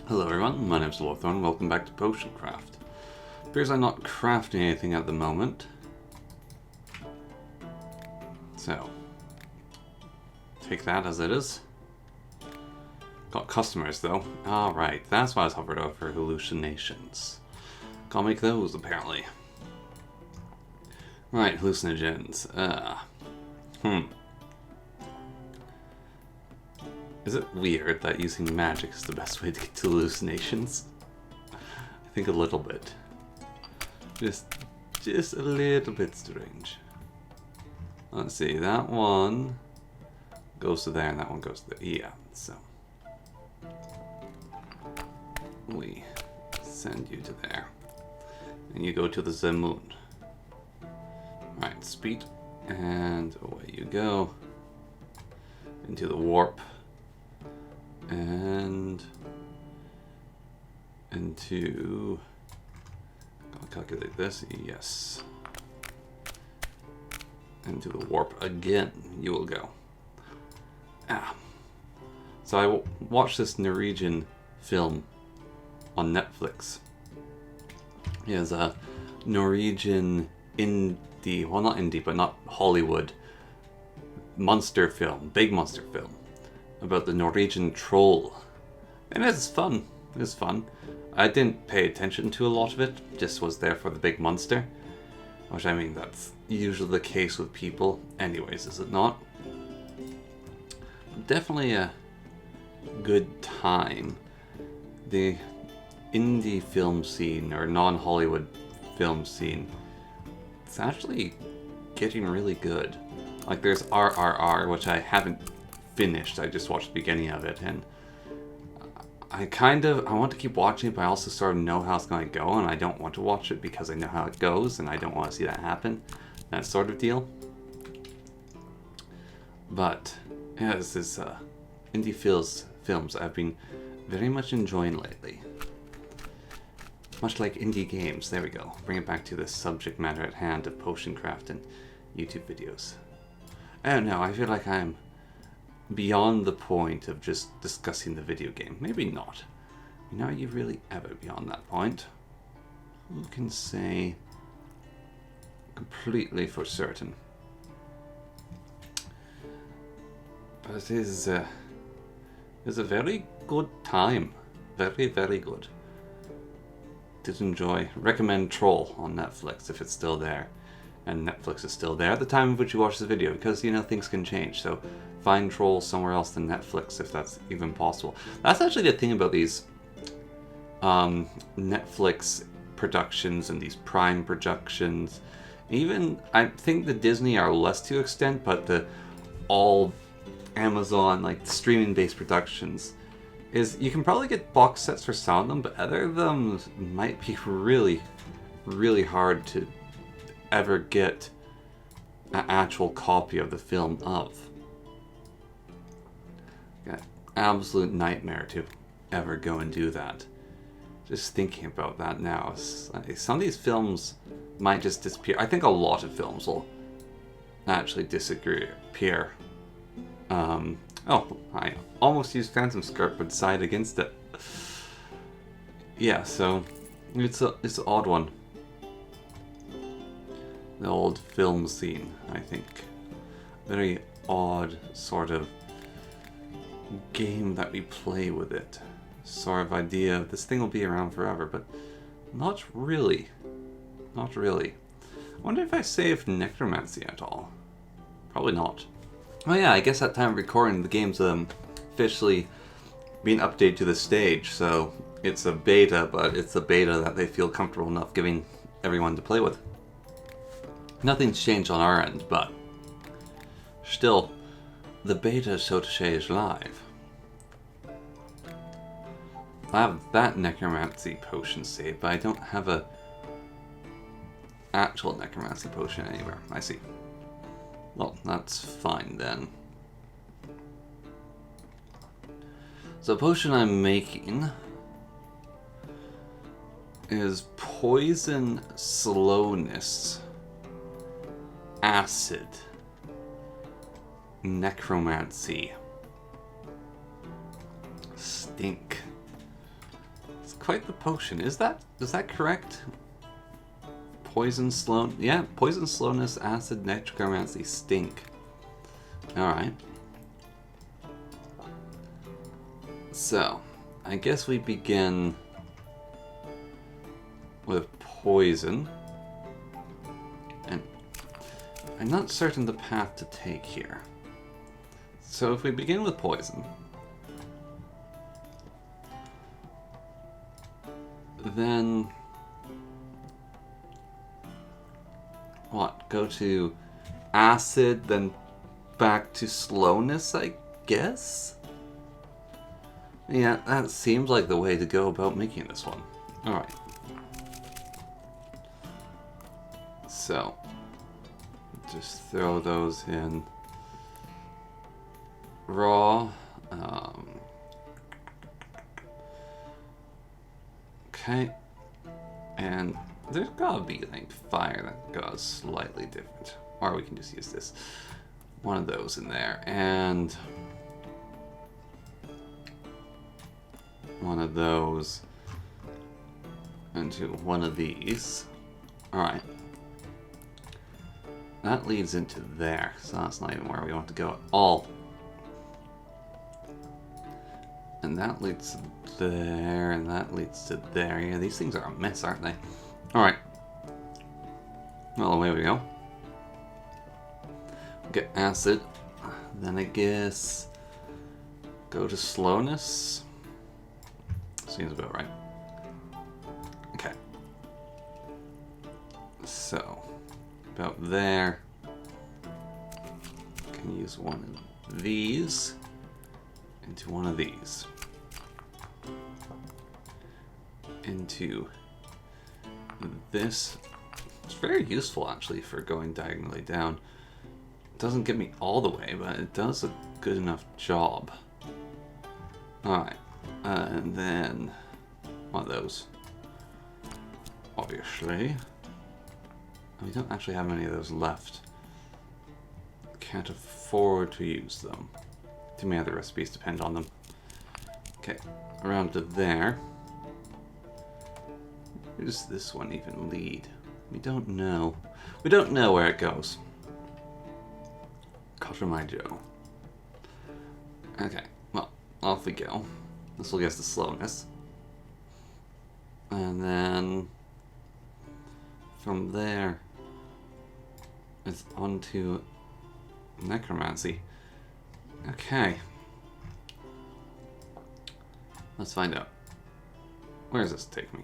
Hello everyone, my name is Lorthorn, welcome back to Potion Craft. Appears I'm not crafting anything at the moment. So, take that as it is. Got customers though. Alright, that's why I was hovered over hallucinations. Can't make those apparently. Right, hallucinogens. Is it weird that using magic is the best way to get to hallucinations? I think a little bit. Just a little bit strange. Let's see, that one goes to there and that one goes to there. Yeah, so we send you to there. And you go to the Zemun. Right, speed. And away you go. Into the warp. And into, I'll calculate this, yes. Into the warp again, you will go. So I watched this Norwegian film on Netflix. It is a Norwegian indie, well not indie, but not Hollywood, monster film, big monster film. About the Norwegian troll. And it's fun. It's fun. I didn't pay attention to a lot of it, just was there for the big monster. Which I mean, that's usually the case with people. Anyways, is it not? Definitely a good time. The indie film scene, or non-Hollywood film scene, it's actually getting really good. Like there's RRR, which I haven't finished. I just watched the beginning of it, and I want to keep watching it, but I also sort of know how it's going to go, and I don't want to watch it because I know how it goes, and I don't want to see that happen. That sort of deal. But yeah, this is indie films I've been very much enjoying lately. Much like indie games. There we go. Bring it back to the subject matter at hand of potion craft and YouTube videos. Oh no, I feel like I'm beyond the point of just discussing the video game. Maybe not. You know, are you really ever beyond that point? Who can say completely for certain? But it is a very good time. Very, very good. Did enjoy. Recommend Troll on Netflix if it's still there. And Netflix is still there at the time of which you watch the video, because, you know, things can change. So find Troll somewhere else than Netflix, if that's even possible. That's actually the thing about these Netflix productions and these Prime productions. Even, I think the Disney are less to extent, but the all Amazon, like streaming-based productions, is you can probably get box sets for some of them, but other of them might be really, really hard to ever get an actual copy of the film of. Yeah, absolute nightmare to ever go and do that. Just thinking about that now, some of these films might just disappear. I think a lot of films will actually disappear. Oh, I almost used Phantom Skirt, but decided against it. Yeah, so it's an odd one. The old film scene, I think. Very odd sort of game that we play with it. Sort of idea of this thing will be around forever, but not really. Not really. I wonder if I saved Necromancy at all. Probably not. Oh yeah, I guess at time of recording the game's officially being updated to the stage, so it's a beta, but it's a beta that they feel comfortable enough giving everyone to play with. Nothing's changed on our end, but still, the beta, so to say, is live. I have that Necromancy potion saved, but I don't have a actual Necromancy potion anywhere. I see. Well, that's fine then. So the potion I'm making is Poison Slowness, Acid, Necromancy, Stink. It's quite the potion. Is that correct? Poison slow. Yeah, poison slowness, acid, necromancy, stink. Alright. So, I guess we begin with poison. And I'm not certain the path to take here. So if we begin with poison, then what? Go to acid, then back to slowness, I guess? Yeah, that seems like the way to go about making this one. Alright. So, just throw those in raw. Okay. And there's gotta be like fire that goes slightly different. Or we can just use this. One of those in there. And one of those into one of these. Alright. That leads into there, so that's not even where we want to go at all. And that leads to there, and that leads to there. Yeah, these things are a mess, aren't they? Alright. Well, away we go. Get acid. Then I guess go to slowness. Seems about right. Okay. So, about there. Can use one of these into one of these. Into this. It's very useful actually for going diagonally down. It doesn't get me all the way, but it does a good enough job. Alright. And then one of those. Obviously. We don't actually have many of those left. Can't afford to use them. Too many other recipes depend on them. Okay, around to there. Where does this one even lead? We don't know. We don't know where it goes. Cutter my Joe. Okay, well, off we go. This will get us the slowness. And then from there it's onto necromancy. Okay. Let's find out. Where does this take me?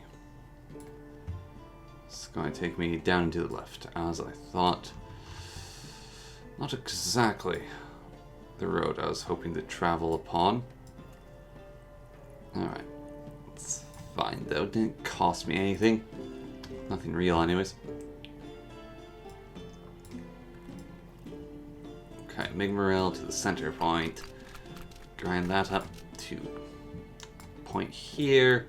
It's going to take me down to the left, as I thought. Not exactly the road I was hoping to travel upon. Alright. It's fine though, didn't cost me anything. Nothing real anyways. Okay, Migmaril to the center point. Grind that up to point here.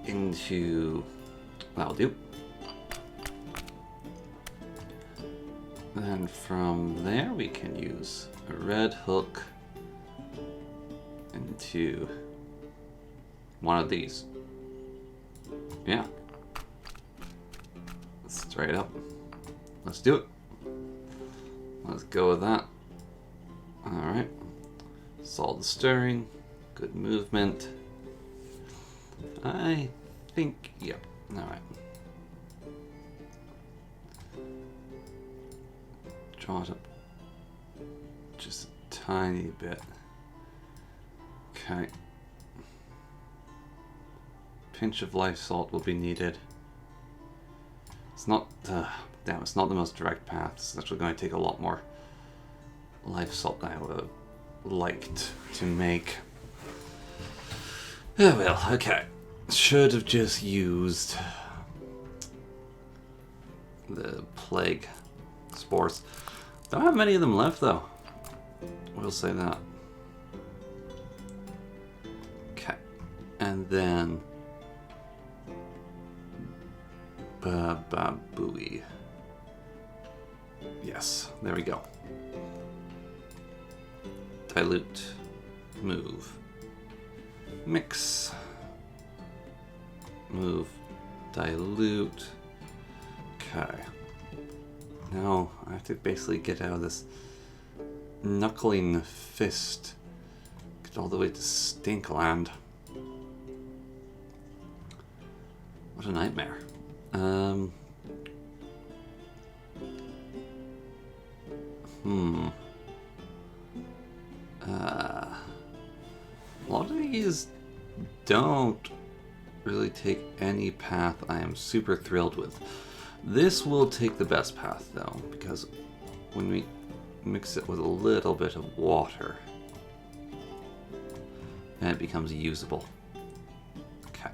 Into... that'll do. Then from there we can use a red hook into one of these. Yeah. Straight up. Let's do it. Let's go with that. Alright. Solid stirring. Good movement. I think, yep. Alright. Draw it up just a tiny bit. Okay. Pinch of life salt will be needed. It's not, damn, it's not the most direct path. It's actually going to take a lot more life salt than I would have liked to make. Oh well, okay. Should have just used the plague spores. Don't have many of them left though. We'll say that. Okay. And then Bababooey. Yes, there we go. Dilute. Move. Mix. Move. Dilute. Okay. Now I have to basically get out of this knuckling fist. Get all the way to Stinkland. What a nightmare. A lot of these don't really take any path I am super thrilled with. This will take the best path though, because when we mix it with a little bit of water, then it becomes usable. Okay.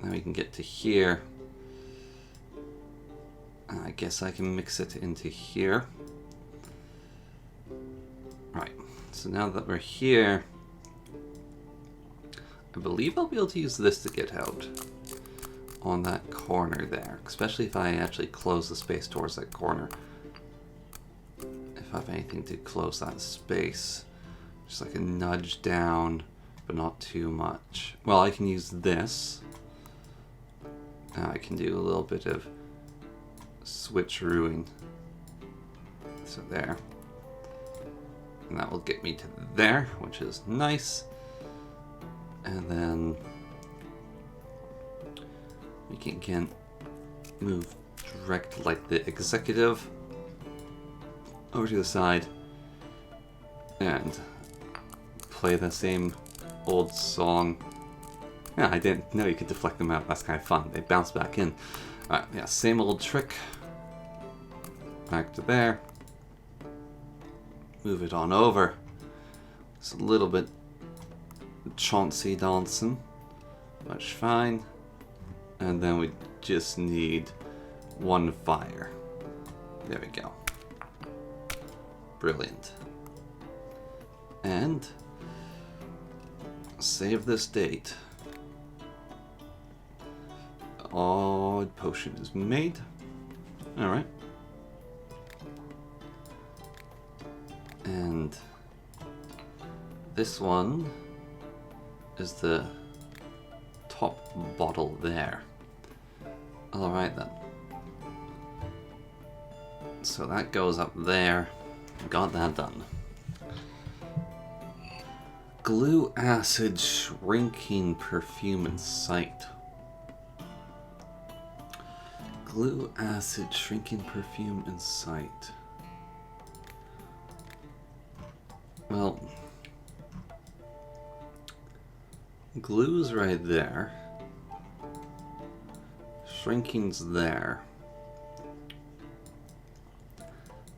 Now we can get to here. I guess I can mix it into here. Right, so now that we're here, I believe I'll be able to use this to get out on that corner there, especially if I actually close the space towards that corner. If I have anything to close that space, just like a nudge down, but not too much. Well, I can use this. Now I can do a little bit of switcherooing. So there. And that will get me to there, which is nice. And then we can again move direct like the executive over to the side and play the same old song. Yeah, I didn't know you could deflect them out. That's kind of fun. They bounce back in. Alright, yeah, same old trick. Back to there. Move it on over. It's a little bit Chauncey dancing. Much fine. And then we just need one fire. There we go. Brilliant. And save this date. Odd potion is made. Alright. And this one is the top bottle there. Alright then. So that goes up there. Got that done. Glue acid shrinking perfume and sight. Glue acid shrinking perfume and sight. Well, glue's right there. Shrinking's there.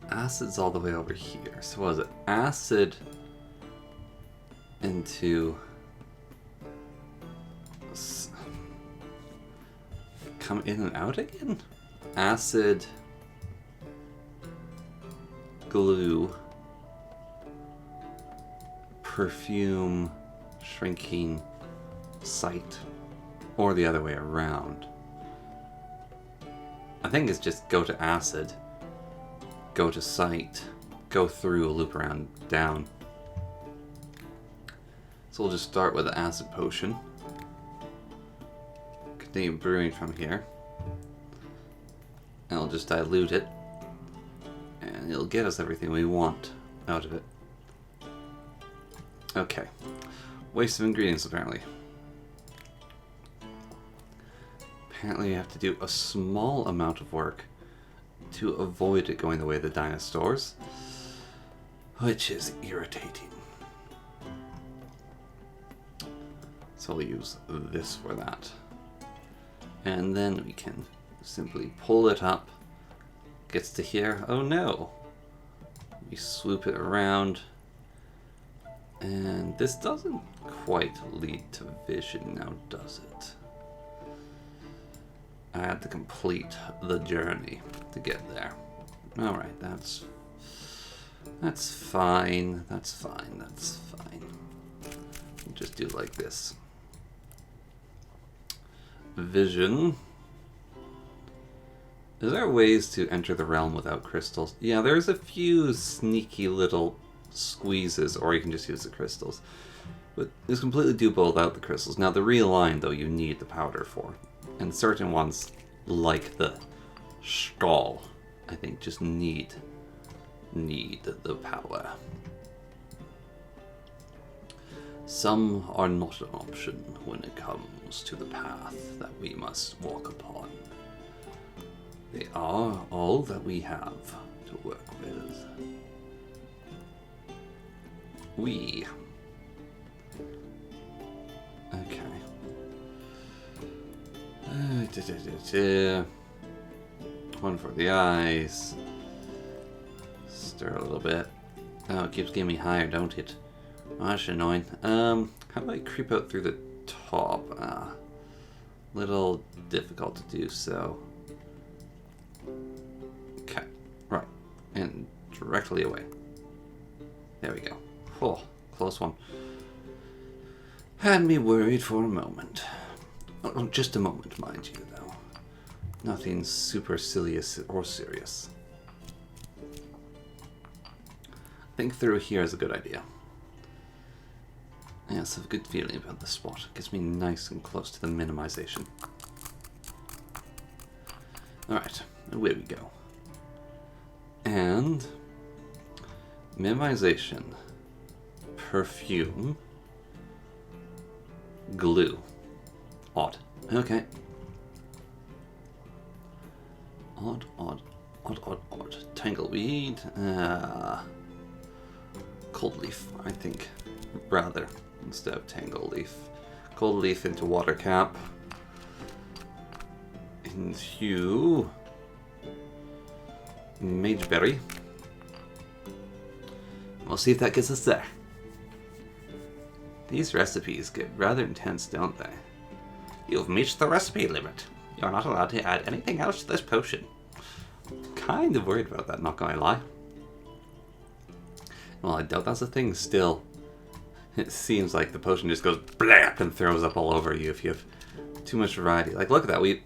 Acid's all the way over here. So what is it? Acid into... come in and out again? Acid, glue, perfume, shrinking, sight, or the other way around. I think it's just go to acid, go to sight, go through, loop around, down. So we'll just start with the acid potion. Continue brewing from here. And I'll just dilute it. And it'll get us everything we want out of it. Okay. Waste of ingredients, apparently. Apparently you have to do a small amount of work to avoid it going the way of the dinosaurs, which is irritating. So we'll use this for that. And then we can simply pull it up. Gets to here. Oh no! We swoop it around. And this doesn't quite lead to vision now, does it? I had to complete the journey to get there. Alright, that's fine. That's fine. That's fine. We'll just do it like this. Vision. Is there ways to enter the realm without crystals? Yeah, there's a few sneaky little squeezes, or you can just use the crystals. But it's completely doable without the crystals. Now the realign though you need the powder for. And certain ones, like the stall, I think just need the power. Some are not an option when it comes to the path that we must walk upon. They are all that we have to work with. Okay. One for the eyes. Stir a little bit. Oh, it keeps getting me higher, don't it? Oh, that's annoying. How do I creep out through the top? Little difficult to do so. Okay, right. And directly away. There we go. Oh, close one. Had me worried for a moment. Oh, just a moment, mind you, though. Nothing super silly or serious. Think through here is a good idea. Yes, I have a good feeling about this spot. It gets me nice and close to the minimization. Alright, away we go. And minimization, perfume, glue. Odd. Okay. Odd. Tangleweed. Cold leaf, I think. Rather, instead of tangle leaf. Cold leaf into water cap. Into mageberry. We'll see if that gets us there. These recipes get rather intense, don't they? You've reached the recipe limit. You're not allowed to add anything else to this potion. Kind of worried about that, not gonna lie. Well, I doubt that's a thing still. It seems like the potion just goes blap and throws up all over you if you have too much variety. Like, look at that. We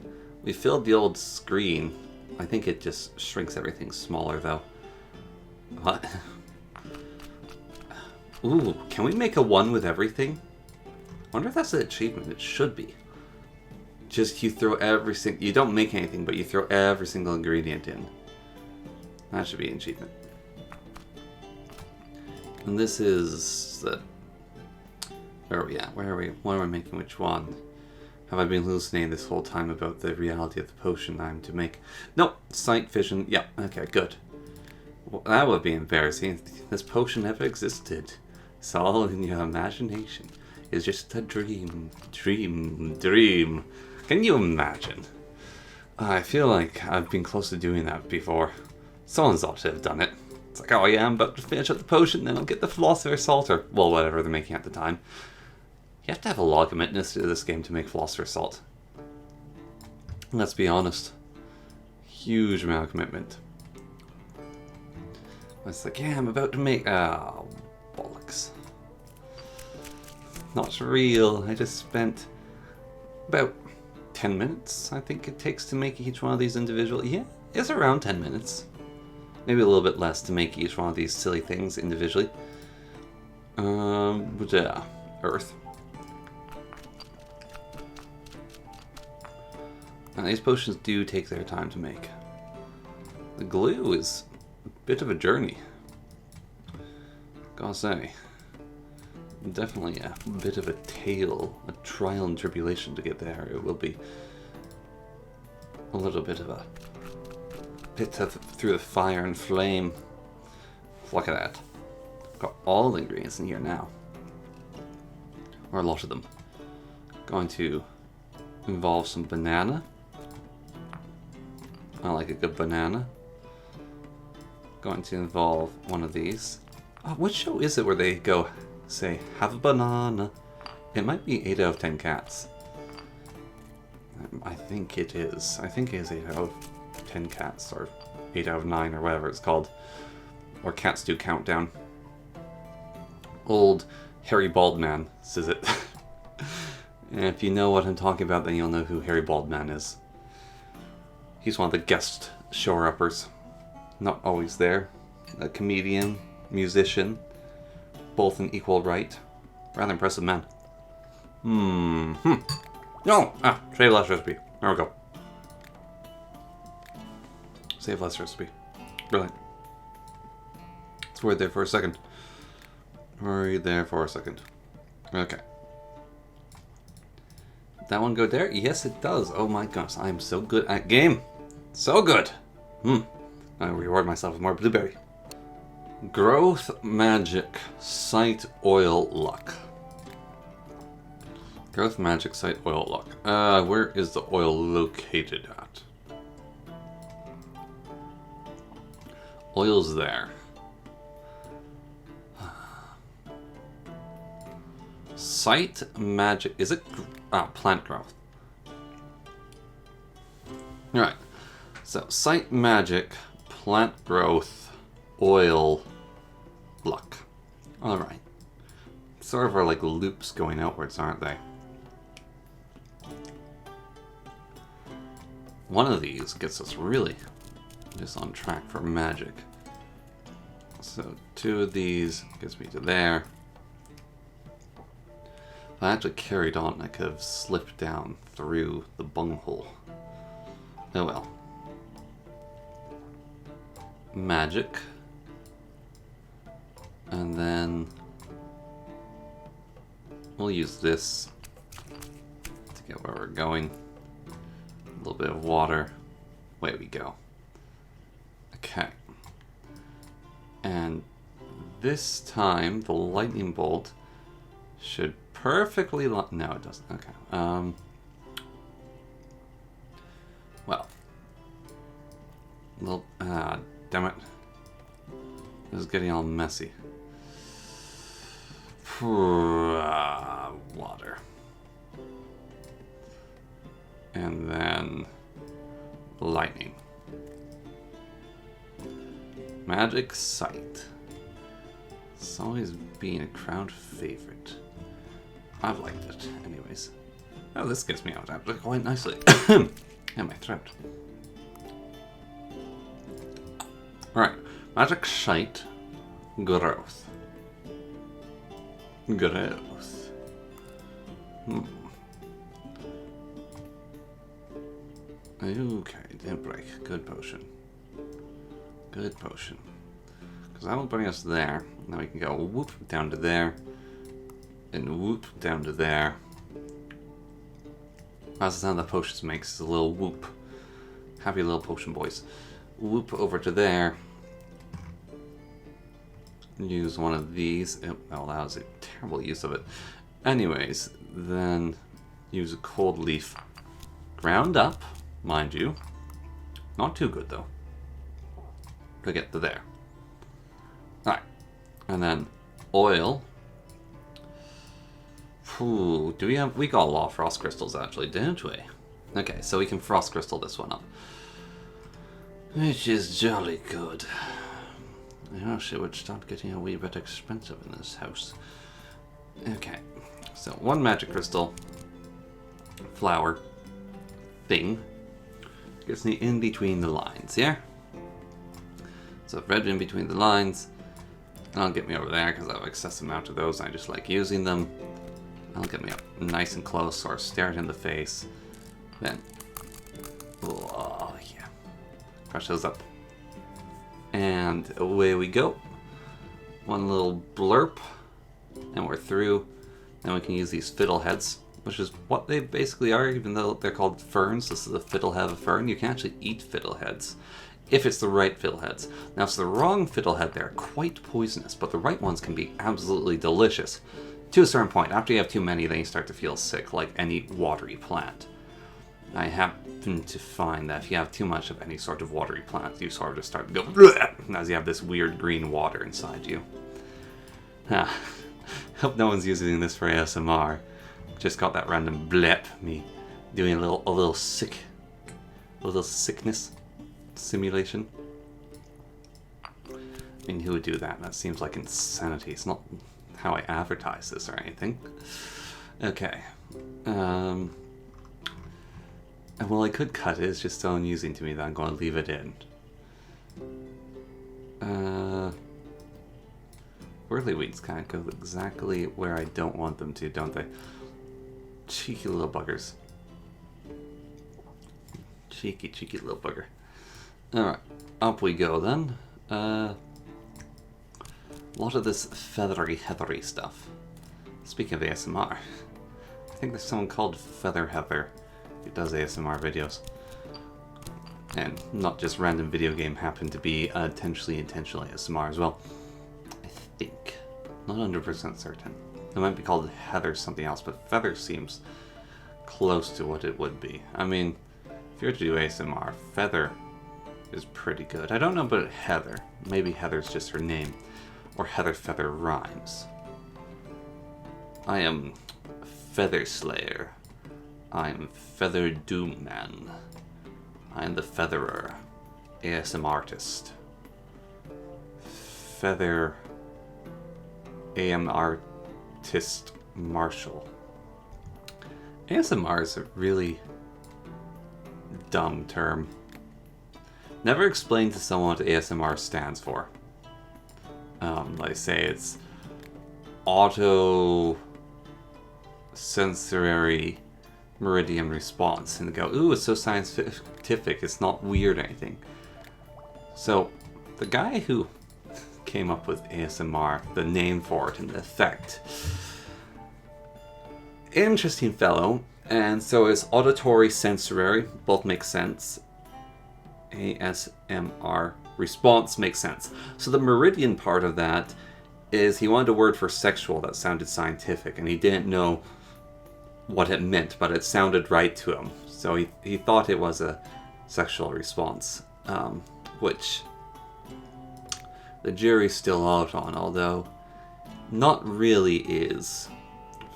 filled the old screen. I think it just shrinks everything smaller, though. What? Ooh, can we make a one with everything? I wonder if that's an achievement. It should be. Just you throw every single... You don't make anything, but you throw every single ingredient in. That should be an achievement. And this is the... Where are we at? Where are we? What are we making? Which one? Have I been hallucinating this whole time about the reality of the potion I'm to make? Nope. Sight, vision. Yeah. Okay, good. Well, that would be embarrassing. This potion never existed. It's all in your imagination. It's just a dream. Dream. Can you imagine? I feel like I've been close to doing that before. Someone's ought to have done it. It's like, oh yeah, I'm about to finish up the potion, then I'll get the Philosopher's Salt, or, well, whatever they're making at the time. You have to have a lot of commitment to this game to make Philosopher's Salt. Let's be honest. Huge amount of commitment. It's like, yeah, I'm about to make... Oh, bollocks. Not real. I just spent about 10 minutes, I think it takes to make each one of these individual... Yeah, it's around 10 minutes. Maybe a little bit less to make each one of these silly things individually. But yeah, Earth. And these potions do take their time to make. The glue is a bit of a journey. Gotta say. Definitely a bit of a tale, a trial and tribulation to get there. It will be a little bit of a pit through the fire and flame. Look at that. Got all the ingredients in here now. Or a lot of them. Going to involve some banana. I like a good banana. Going to involve one of these. Oh, what show is it where they go say, have a banana? It might be 8 out of 10 cats. I think it is. I think it is 8 out of 10 cats, or 8 out of 9, or whatever it's called. Or Cats Do Countdown. Old Harry Baldman says it. And if you know what I'm talking about, then you'll know who Harry Baldman is. He's one of the guest show-uppers. Not always there. A comedian, musician, both in equal right. Rather impressive man. No! Save last recipe. There we go. Save last recipe. Brilliant. Let's wait there for a second. Hurry there for a second. Okay. That one go there? Yes, it does. Oh my gosh, I'm so good at game. So good. I reward myself with more blueberry. Growth magic site oil luck. Growth magic site oil luck. Where is the oil located at? Oil's there. Site magic. Is it? Plant growth. Alright. So, site magic, plant growth, oil, luck. Alright. Sort of are like loops going outwards, aren't they? One of these gets us really just on track for magic. So 2 of these gets me to there. If I actually carried on, I could have slipped down through the bunghole. Oh well. Magic. And then we'll use this to get where we're going. A little bit of water. Away we go. Okay. And this time the lightning bolt should perfectly no, it doesn't. Okay. Well. Well, damn it. This is getting all messy. Water. And then lightning. Magic sight. It's always been a crowd favorite. I've liked it, anyways. Oh, this gets me out actually quite nicely. And my throat. Alright. Magic sight. Growth. Growth. Okay, didn't break. Good potion. Good potion. Because that will bring us there. Now we can go whoop down to there. And whoop down to there. That's the sound that potions makes, is a little whoop. Happy little potion boys. Whoop over to there. Use one of these. Oh, that was a terrible use of it. Anyways, then use a cold leaf. Ground up, mind you. Not too good though. To get to there. Alright. And then oil. Ooh, do we have... We got a lot of frost crystals actually, didn't we? Okay, so we can frost crystal this one up. Which is jolly good. Gosh, it would start getting a wee bit expensive in this house. Okay, so 1 magic crystal. Flower. Thing. Gets me in between the lines, yeah? So red in between the lines. That'll get me over there because I have excessive amount of those and I just like using them. That'll get me up nice and close or stare it in the face. Then, oh yeah. Crush those up. And away we go. One little blurp. And we're through. Then we can use these fiddleheads, which is what they basically are, even though they're called ferns. This is a fiddlehead of a fern. You can actually eat fiddleheads. If it's the right fiddleheads. Now, if it's the wrong fiddlehead, they're quite poisonous, but the right ones can be absolutely delicious. To a certain point. After you have too many, then you start to feel sick, like any watery plant. I happen to find that if you have too much of any sort of watery plant, you sort of just start to go bleh, as you have this weird green water inside you. Hope no one's using this for ASMR. Just got that random blep, me doing a little sickness simulation. I mean, who would do that? That seems like insanity. It's not how I advertise this or anything. Okay. Well, I could cut it. It's just so amusing to me that I'm going to leave it in. whirlywigs kind of go exactly where I don't want them to, don't they? Cheeky little buggers. Cheeky, cheeky little bugger. Alright, up we go then. A lot of this feathery, heathery stuff. Speaking of ASMR, I think there's someone called Feather Heather who does ASMR videos. And not just random video game, happen to be intentional ASMR as well. I think. Not 100% certain. It might be called Heather something else, but Feather seems close to what it would be. I mean, if you were to do ASMR, Feather is pretty good. I don't know about Heather. Maybe Heather's just her name. Or Heather Feather rhymes. I am Feather Slayer. I am Feather Doom Man. I am the Featherer. ASMR artist. Feather AM artist Marshall. ASMR is a really dumb term. Never explain to someone what ASMR stands for. Like say it's auto sensory meridian response, and they go, ooh, it's so scientific, it's not weird or anything. So the guy who came up with ASMR, the name for it and the effect, interesting fellow. And so is auditory sensory, both make sense. ASMR response makes sense. So the meridian part of that is he wanted a word for sexual that sounded scientific, and he didn't know what it meant, but it sounded right to him. So he thought it was a sexual response, which the jury's still out on, although not really is,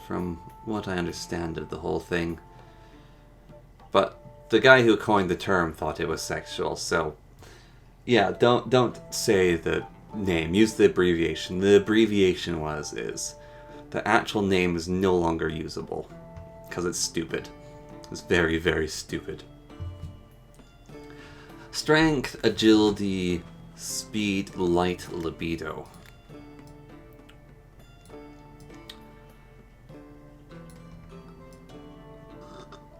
from what I understand of the whole thing. But the guy who coined the term thought it was sexual, so yeah, don't say the name, use the abbreviation. The abbreviation is the actual name is no longer usable because it's stupid. It's very, very stupid. Strength, agility, speed, light, libido.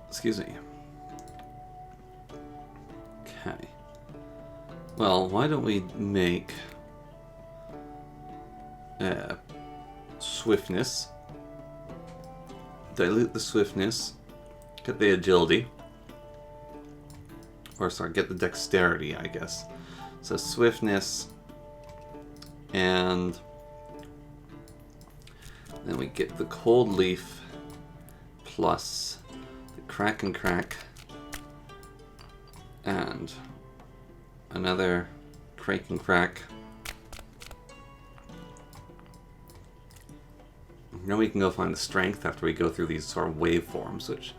Excuse me. Okay. Well, why don't we make swiftness, dilute the swiftness, get the agility, or sorry, get the dexterity, I guess. So swiftness, and then we get the cold leaf plus the crack and crack, and another crack and crack. Now we can go find the strength after we go through these sort of waveforms, which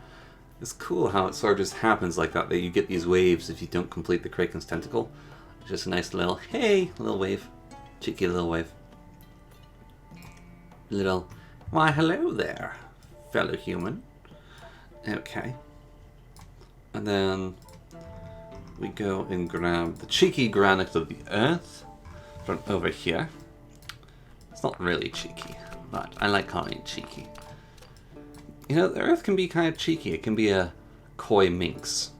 is cool how it sort of just happens like that you get these waves if you don't complete the Kraken's tentacle. It's just a nice little, hey, little wave. Cheeky little wave. Little, why hello there, fellow human. Okay. And then we go and grab the cheeky granite of the earth from over here. It's not really cheeky, but I like calling it cheeky. You know, the earth can be kind of cheeky. It can be a coy minx.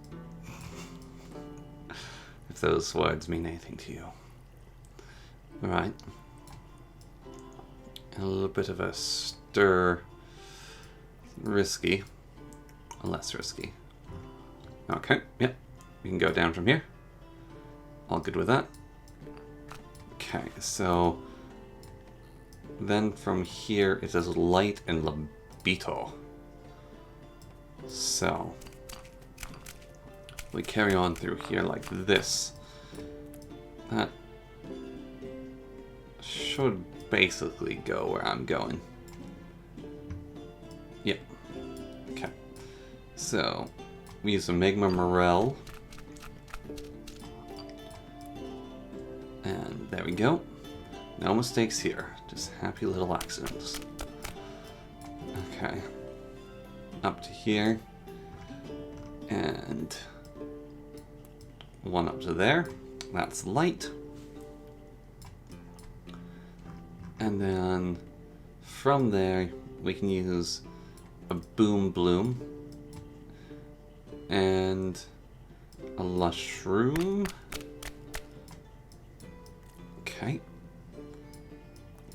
If those words mean anything to you. Alright. A little bit of a stir. Risky. Less risky. Okay, yep. We can go down from here. All good with that. Okay, so then from here it says light and libido. So we carry on through here like this. That should basically go where I'm going. Yep. Okay. So we use a Magma Morel. And there we go. No mistakes here. Just happy little accidents. Okay. Up to here. And one up to there. That's light. And then from there, we can use a Boom Bloom and a Lushroom. Okay.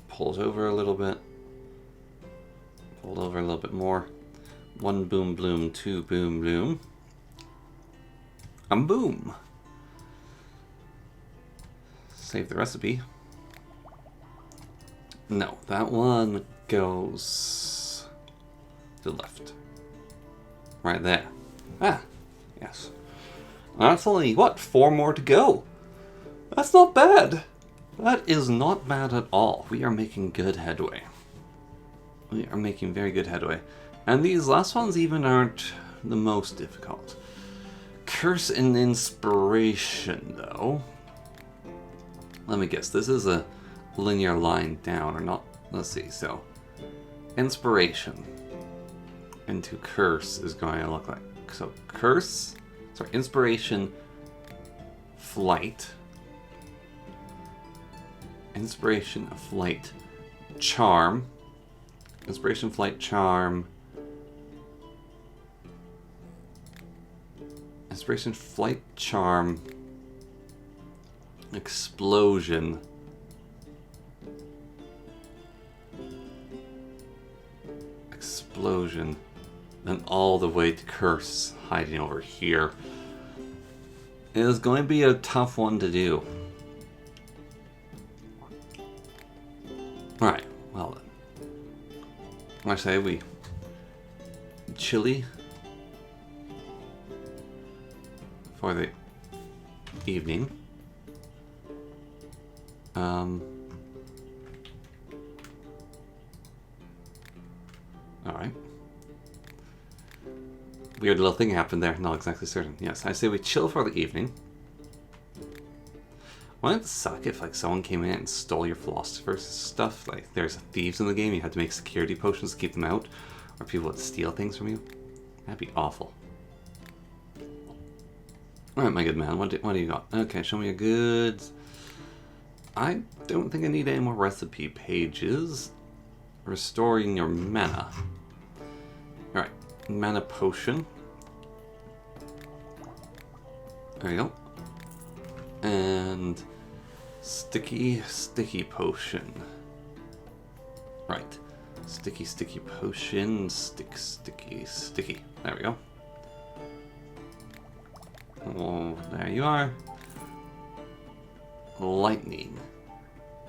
Pull it over a little bit. Pull it over a little bit more. 1 Boom Bloom, 2 Boom Bloom. And boom! Save the recipe. No, that one goes to the left. Right there. Ah, yes. That's only, what, 4 more to go? That's not bad. That is not bad at all. We are making good headway. We are making very good headway. And these last ones even aren't the most difficult. Curse and Inspiration, though. Let me guess, this is a linear line down, or not? Let's see, so Inspiration into Curse is going to look like, so Curse, sorry, Inspiration, Flight, Inspiration, Flight, Charm, Inspiration, Flight, Charm, Inspiration, Flight, Charm, Explosion, Explosion, then all the way to Curse, hiding over here. It is going to be a tough one to do. Alright, well then. I say we chili for the evening. Alright. Weird little thing happened there, not exactly certain. Yes, I say we chill for the evening. Wouldn't it suck if like someone came in and stole your philosopher's stuff? Like there's thieves in the game, you had to make security potions to keep them out, or people would steal things from you? That'd be awful. Alright, my good man, what do you got? Okay, show me your goods. I don't think I need any more recipe pages. Restoring your mana. Alright, mana potion. There you go. And sticky potion. Right. Sticky potion. Sticky. There we go. Oh, there you are. Lightning.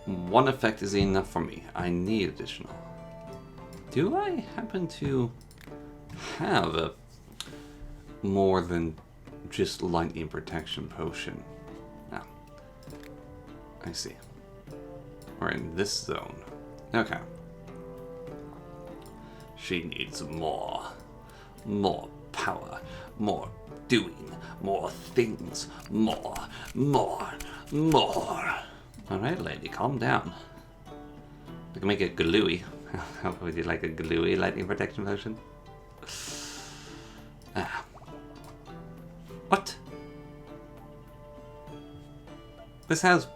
1 effect is enough for me. I need additional. Do I happen to have a more than just lightning protection potion? Ah, I see. We're in this zone. Okay. She needs more power, more doing, more things, more. Alright, lady, calm down. We can make it gluey. How would you like a gluey lightning protection potion? Ah. What? This has...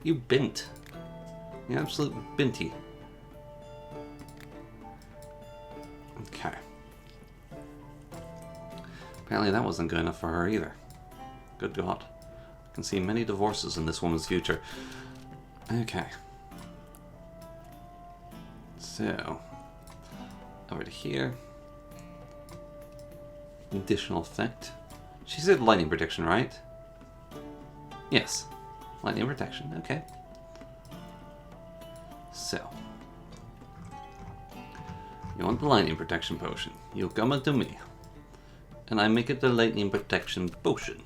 You bint. You absolute binty. Okay. Apparently that wasn't good enough for her either. Good God. I can see many divorces in this woman's future. Okay. So, over to here. Additional effect. She said lightning protection, right? Yes. Lightning protection, okay. So. You want the lightning protection potion. You come unto me. And I make it the lightning protection potion.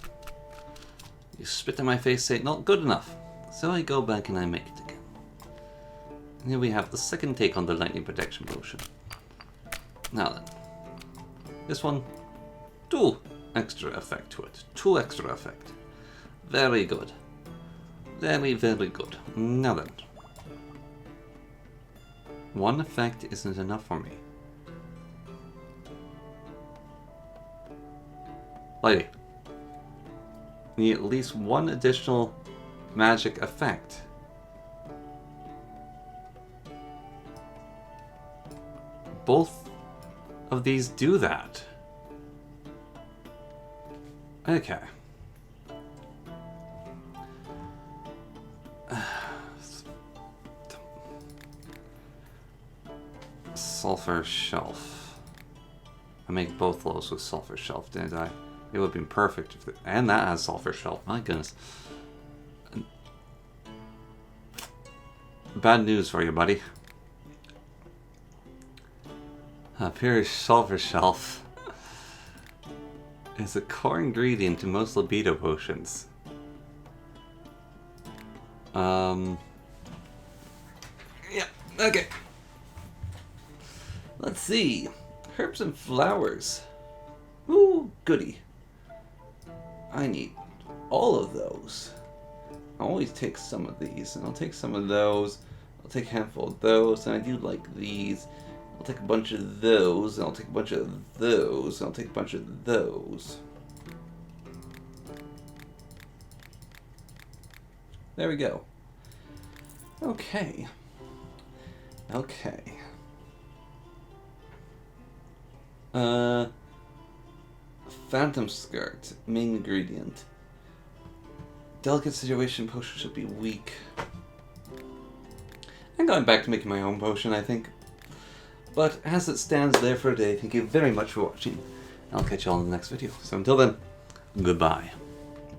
You spit in my face, say not good enough. So I go back and I make it again. And here we have the second take on the lightning protection potion. Now then. This one, 2 extra effect to it. 2 extra effect. Very good. Very, very good. Now then. 1 effect isn't enough for me. Lady. Need at least 1 additional magic effect. both of these do that. Okay. Sulfur Shelf. I make both those with Sulfur Shelf, didn't I? It would have been perfect if and that has Sulfur Shelf. My goodness. Bad news for you, buddy. Pure Sulfur Shelf is a core ingredient to most libido potions. Yeah, okay. Let's see. Herbs and flowers. Ooh, goody. I need all of those. I'll always take some of these, and I'll take some of those. I'll take a handful of those, and I do like these. I'll take a bunch of those, and I'll take a bunch of those, and I'll take a bunch of those. There we go. Okay. Okay. Phantom Skirt, main ingredient. Delicate Situation potion should be weak. I'm going back to making my own potion, I think. But as it stands there for today, thank you very much for watching. I'll catch you all in the next video. So until then, goodbye.